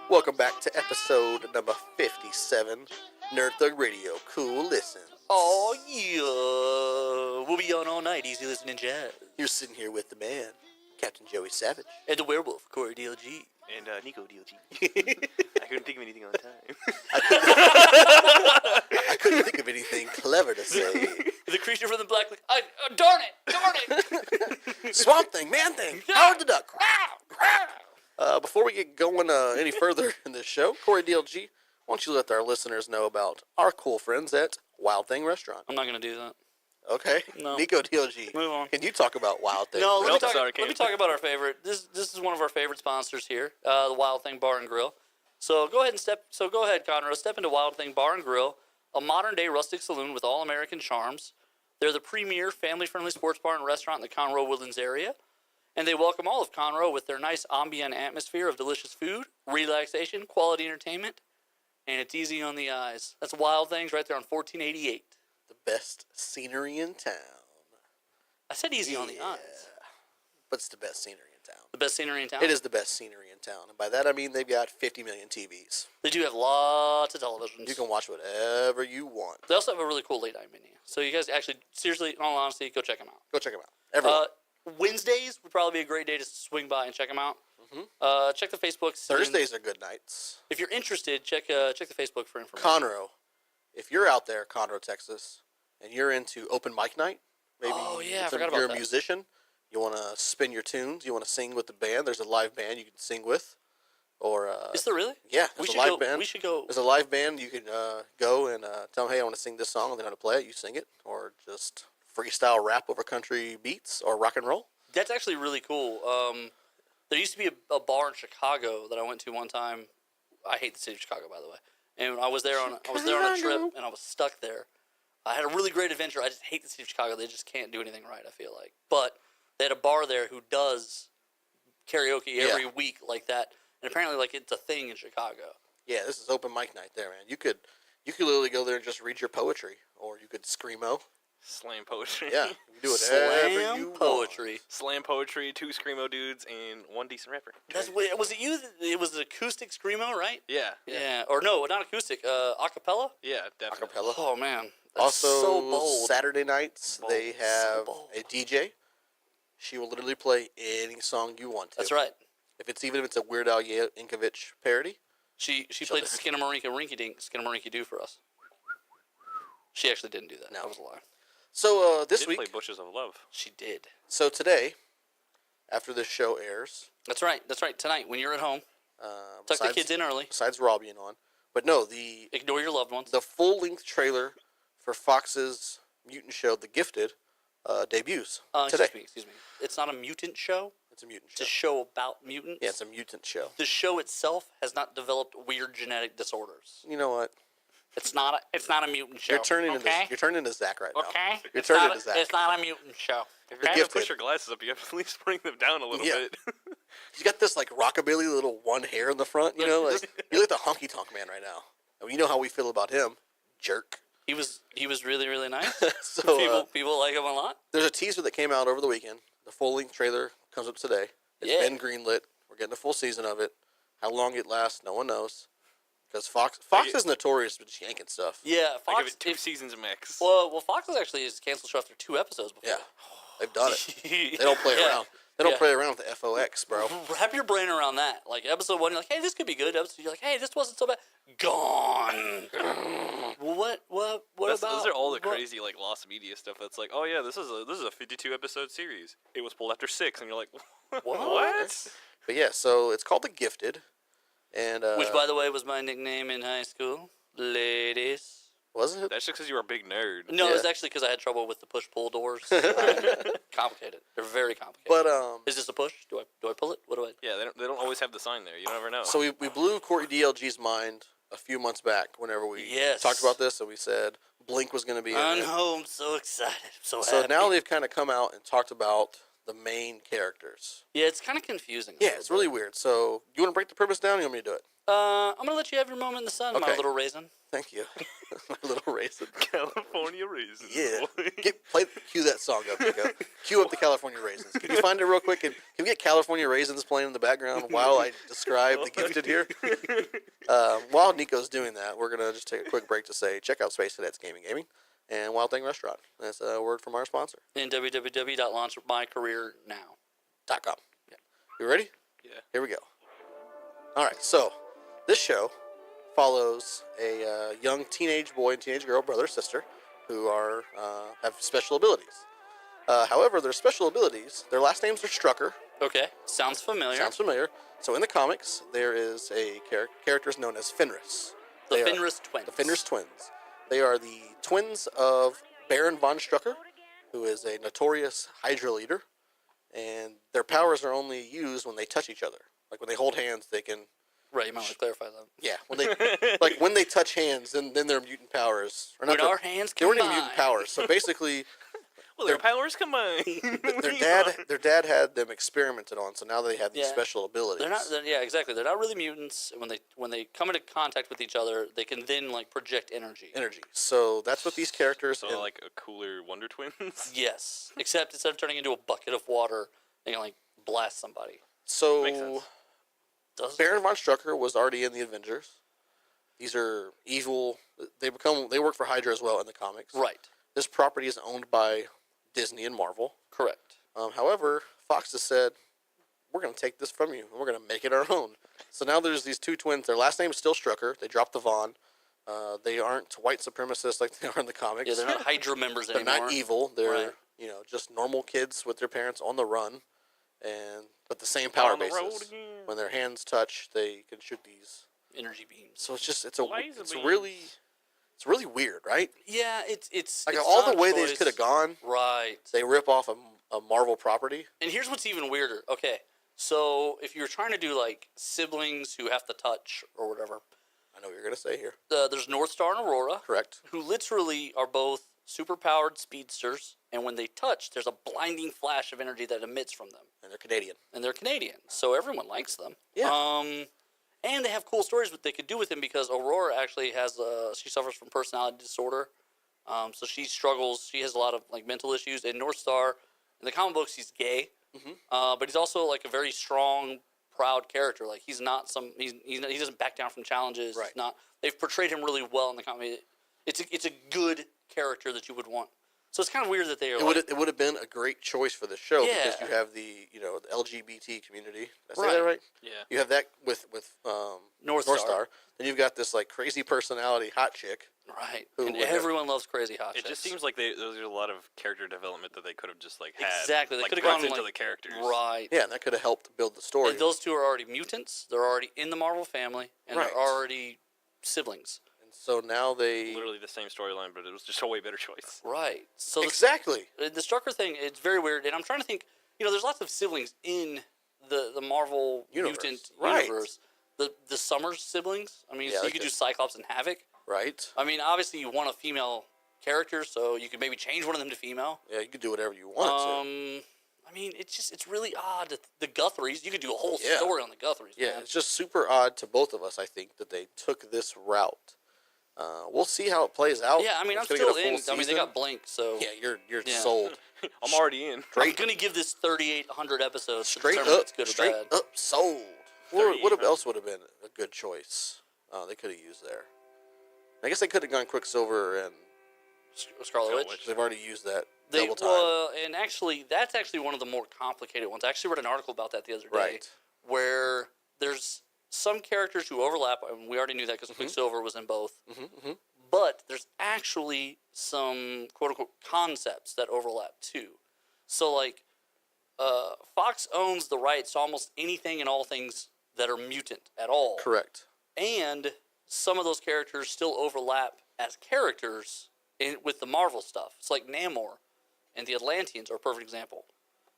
Welcome back to episode number 57, Nerd Thug Radio. Cool listen. Oh, yeah. We'll be on all night, easy listening jazz. You're sitting here with the man, Captain Joey Savage. And the werewolf, Corey DLG. And Nico DLG. I couldn't think of anything on time. I couldn't think of anything clever to say. The creature from the black... darn it! Swamp Thing, Man Thing, Howard the Duck. Before we get going any further in this show, Corey DLG, why don't you let our listeners know about our cool friends at Wild Thing Restaurant? I'm not going to do that. Okay. No. Nico DLG, Move on. can you talk about Wild Thing? No, let me Nope, talk about our favorite. This is one of our favorite sponsors here, the Wild Thing Bar and Grill. So go ahead, Conroe. Step into Wild Thing Bar and Grill, a modern-day rustic saloon with all-American charms. They're the premier family-friendly sports bar and restaurant in the Conroe Woodlands area. And they welcome all of Conroe with their nice ambient atmosphere of delicious food, relaxation, quality entertainment, and it's easy on the eyes. That's Wild Things right there on 1488. The best scenery in town. I said easy on the eyes. But it's the best scenery in town. The best scenery in town? It is the best scenery in town. And by that I mean they've got 50 million TVs. They do have lots of televisions. You can watch whatever you want. They also have a really cool late night menu. So you guys actually, seriously, in all honesty, go check them out. Go check them out. Everyone. Wednesdays would probably be a great day to swing by and check them out. Mm-hmm. Check the Facebook. Thursdays are good nights. If you're interested, check the Facebook for information. Conroe. If you're out there, Conroe, Texas, and you're into open mic night, maybe I forgot about you're a that. musician, you want to spin your tunes, you want to sing with the band, there's a live band you can sing with. Or Is there really? Yeah, there's a live band. We should go. There's a live band. You can go and tell them, hey, I want to sing this song, and they're going to play it. You sing it, or just freestyle rap over country beats or rock and roll. That's actually really cool. There used to be a bar in Chicago that I went to one time. I hate the city of Chicago, by the way. And I was there on a trip, and I was stuck there. I had a really great adventure. I just hate the city of Chicago. They just can't do anything right, I feel like. But they had a bar there who does karaoke every week like that. And apparently, like, it's a thing in Chicago. Yeah, this is open mic night there, man. You could literally go there and just read your poetry, or you could screamo. Slam poetry. Yeah, you can do whatever you poetry. want. Slam poetry, 2 screamo dudes, and 1 decent rapper. Was it you? It was acoustic screamo, right? Yeah. Or no, not acoustic. Acapella. Yeah, definitely. Acapella. Oh man. That's Also, so bold. Saturday nights they have bold. a DJ. She will literally play any song you want to. That's right. Even if it's a Weird Al Yankovic parody. She played the Skinnamarink Rinky Dink Skinnamarink Do for us. She actually didn't do that. No. That was a lie. So this Did week, play Bushes of Love. She did. so today, after this show airs, That's right. Tonight, when you're at home, tuck the kids in early. Besides Rob being on, but no, Ignore your loved ones. the full-length trailer for Fox's mutant show, The Gifted, debuts today. Excuse me. It's not a mutant show. It's a mutant It's show. a show about mutants. Yeah, it's a mutant show. The show itself has not developed weird genetic disorders. You know what? It's not a mutant show. You're turning okay? into Zach right now. Okay. You're turning into Zach. It's not a mutant show. If The you're going to Gifted. push your glasses up, you have to at least bring them down a little Yeah. bit. He's got this like rockabilly little one hair in the front. You know, like you're like the honky tonk man right now. And you know how we feel about him, jerk. He was really, really nice. So people like him a lot. there's a teaser that came out over the weekend. The full-length trailer comes up today. It's Yeah. been greenlit. We're getting a full season of it. How long it lasts, no one knows. Because Fox is notorious with yanking stuff. Yeah, I give Fox. it 2 seasons max. Well, Fox has canceled show after 2 episodes before. Yeah, they've done it. They They don't play around. They don't Yeah. play around with the FOX, bro. Wrap your brain around that. Like episode 1, you're like, hey, this could be good. Episode 2, you're like, hey, this wasn't so bad. Gone. What about? Those are all the what- crazy like lost media stuff. That's like, oh yeah, this is a 52 episode series. It was pulled after 6, and you're like, what? But yeah, so it's called The Gifted, and Which, by the way, was my nickname in high school. Ladies. wasn't it? That's just because you were a big nerd. No, Yeah. it was actually because I had trouble with the push-pull doors. Complicated. They're very complicated. But Is this a push? Do I pull it? What do I? Yeah, they don't always have the sign there. You never know. so we blew Corey DLG's mind a few months back whenever we Yes. talked about this, and we said Blink was going to be in I it. know. I'm so excited. I'm so So happy. now they've kind of come out and talked about the main characters. Yeah, it's kind of confusing. Yeah, it's really weird. So, you want to break the premise down? Or you want me to do it? I'm gonna let you have your moment in the sun, my Okay. little raisin. Thank you, my little raisin. California raisins. Yeah, boy. cue that song up, Nico. Cue up the California Raisins. Can you find it real quick? Can we get California Raisins playing in the background while I describe the gifted here? While Nico's doing that, we're gonna just take a quick break to say check out Space Cadets Gaming and Wild Thing Restaurant. That's a word from our sponsor. And www.launchmycareernow.com. .com. Yeah. You ready? Yeah. Here we go. All right. So this show follows a young teenage boy and teenage girl, brother, sister, who are have special abilities. However, their special abilities, their last names are Strucker. Okay, sounds familiar. Sounds familiar. So in the comics, there is a characters known as Fenris. The They are Fenris twins. The Fenris twins. They are the twins of Baron von Strucker, who is a notorious Hydra leader, and their powers are only used when they touch each other. Like when they hold hands, they can. Right, you might want to clarify that. Yeah, when they when they touch hands, then their mutant powers. Or not When our hands they weren't even combine. mutant powers. So basically, Well, their powers combine. their dad had them experimented on. So now they have these Yeah. special abilities. Yeah, exactly. They're not really mutants. When they come into contact with each other, they can then like project energy. Energy. So that's what these characters. So like a cooler Wonder Twins. Yes, except instead of turning into a bucket of water, they can like blast somebody. So Makes sense. Does it? Baron von Strucker was already in the Avengers. These are evil. They work for Hydra as well in the comics. Right. This property is owned by Disney and Marvel. Correct. However, Fox has said, we're going to take this from you and we're going to make it our own. So now there's these two twins. Their last name is still Strucker. They dropped the Von. They aren't white supremacists like they are in the comics. Yeah, they're not Hydra members They're anymore. not evil. They're Right. just normal kids with their parents on the run, but the same power On the road bases. again. When their hands touch, they can shoot these. Energy beams. So it's Laser really weird, right? Yeah, it's Like it's all not the a way they choice. could have gone, Right. they rip off a Marvel property. And here's what's even weirder. Okay, so if you're trying to do like siblings who have to touch or whatever, I know what you're gonna say here. there's North Star and Aurora, Correct. who literally are both superpowered speedsters, and when they touch, there's a blinding flash of energy that emits from them. And they're Canadian. And they're Canadian, so everyone likes them. Yeah. And they have cool stories what they could do with him because Aurora actually has she suffers from personality disorder, so she struggles. She has a lot of like mental issues. And North Star, in the comic books, he's gay, but he's also like a very strong, proud character. Like he's not he doesn't back down from challenges. Right. He's not. They've portrayed him really well in the comic. It's a good character that you would want. So it's kind of weird that they are. It would have been a great choice for the show because Yeah. you have the the LGBT community. Did I say Right. that right? Yeah. You have that with North Star. Star. Then you've got this like crazy personality hot chick. Right. Who And would have- everyone loves crazy hot It chicks. just seems like there's a lot of character development that they could have just like had. Exactly. They like, could have built gone into like the characters. Right. Yeah, and that could have helped build the story. And those two are already mutants. They're already in the Marvel family, and Right. they're already siblings. And so now they Literally the same storyline, but it was just a way better choice. Right. So exactly. the Strucker thing, it's very weird. And I'm trying to think, there's lots of siblings in the Marvel Universe. mutant Right. universe. The Summers siblings. I mean, Yeah, so you like could do the- Cyclops and Havoc. Right. I mean, obviously you want a female character, so you could maybe change one of them to female. Yeah, you could do whatever you want I mean, it's really odd. That the Guthries, you could do a whole Yeah. story on the Guthries. to. Yeah, man. it's just super odd to both of us. I think that they took this route. We'll see how it plays out. Yeah, I mean, I'm It's gonna get still a full in. I mean, they season. got Blink, so Yeah, you're Yeah. sold. I'm already in. I'm gonna give this 3,800 episodes to Straight determine up, if it's good or straight bad. up sold. What 38. else would have been a good choice? They could have used there. I guess they could have gone Quicksilver, and Scarlet Scarlet Witch. Witch. they've already used that They double time. and actually, that's actually one of the more complicated ones. I actually read an article about that the other day, Right. where there's some characters who overlap, and we already knew that because Mm-hmm. Quicksilver was in both. hmm But there's actually some quote unquote concepts that overlap too. So like, Fox owns the rights to almost anything and all things that are mutant at all. Correct. And some of those characters still overlap as characters with the Marvel stuff. It's like Namor and the Atlanteans are a perfect example.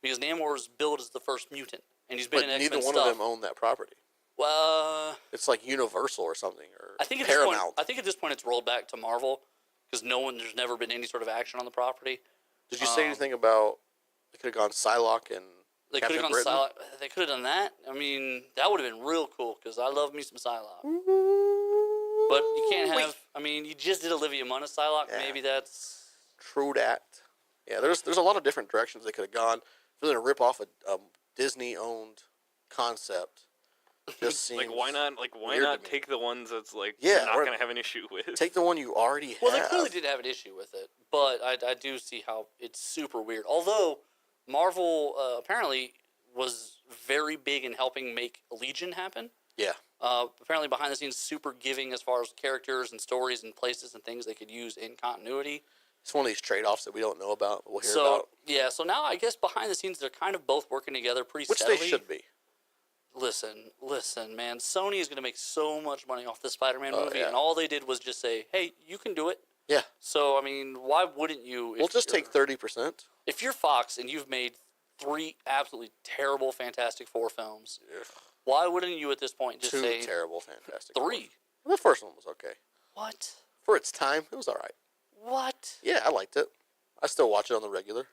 Because Namor is billed as the first mutant, and he's been But in neither X-Men one stuff. of them own that property. Well, It's like Universal or something, or I think at Paramount. this point it's rolled back to Marvel because there's never been any sort of action on the property. Did you say anything about They could have gone Psylocke and They could Captain have gone Britain. Psylocke. They could have done that. I mean, that would have been real cool because I love me some Psylocke. But you can't have. I mean, you just did Olivia Munn as Psylocke. Yeah. Maybe that's. True that. Yeah, there's a lot of different directions they could have gone. For them to rip off a Disney-owned concept, just seems Like why not? Like why weird to not me. take the ones that's like Yeah, you're not or- gonna have an issue with? take the one you already have. Well, they clearly did have an issue with it, but I do see how it's super weird. Although Marvel apparently was very big in helping make Legion happen. Yeah, Apparently behind the scenes, super giving as far as characters and stories and places and things they could use in continuity. it's one of these trade-offs that we don't know about. But we'll hear So about, yeah, so now I guess behind the scenes they're kind of both working together pretty which steadily. they should be. Listen, man. Sony is going to make so much money off this Spider-Man movie, yeah. and all they did was just say, "Hey, you can do it." Yeah, So I mean, why wouldn't you? we'll just take 30%. If you're Fox and you've made 3 absolutely terrible Fantastic Four films, why wouldn't you at this point just Two say terrible Fantastic 3? Four. The first one was okay What? for its time. It was all right. What? Yeah, I liked it. I still watch it on the regular.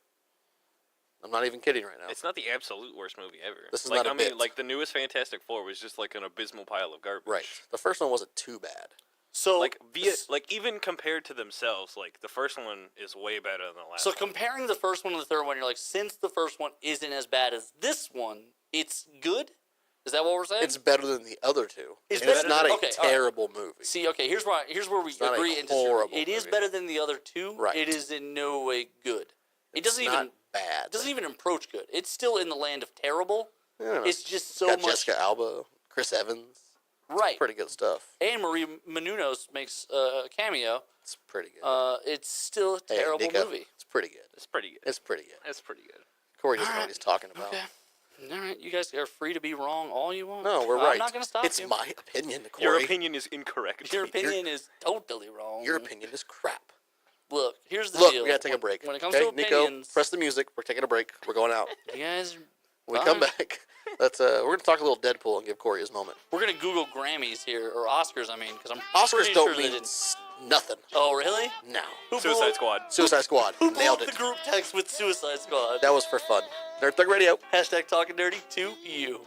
I'm not even kidding right now. It's not the absolute worst movie ever. This is like, not a I mean, bit. like the newest Fantastic Four was just like an abysmal pile of garbage. Right. The first one wasn't too bad. So Like like even compared to themselves, like the first one is way better than the last. So one. comparing the first one to the third one, you're like, since the first one isn't as bad as this one, it's good? Is that what we're saying? It's better than the other two. It's And better it's not than- a okay, all right. terrible movie. See, okay, here's where we not a agree and disagree. horrible It is movie. better than the other two. Right. It is in no way good. It It's doesn't not even bad. It doesn't even approach good. It's still in the land of terrible. I don't know. It's just so Got much Jessica Alba, Chris Evans. right. Pretty good stuff. And Marie Menounos makes a cameo. It's pretty good. It's still a Hey, terrible Nico, movie. It's pretty good. it's pretty good. It's pretty good. It's pretty good. Corey doesn't know Alright, what he's talking about. Okay. All right, you guys are free to be wrong all you want. No, we're I'm right. not going to stop it's you. my opinion, Corey. Your opinion is incorrect. Your opinion is totally wrong. Your opinion is crap. Look, here's the Look, deal. we gotta take a break. When it comes okay, to Nico, opinions, press the music. We're taking a break. We're going out. you guys, When we come Bye. back, we're gonna talk a little Deadpool and give Corey his moment. we're gonna Google Grammys here or Oscars. I mean, because I'm Oscars pretty don't sure they mean didn't. nothing. Oh, really? No. Who Suicide blew, Squad. Suicide Squad. Who blew Nailed up it. the group text with Suicide Squad? That was for fun. Nerd Thug Radio. Hashtag talking dirty to you.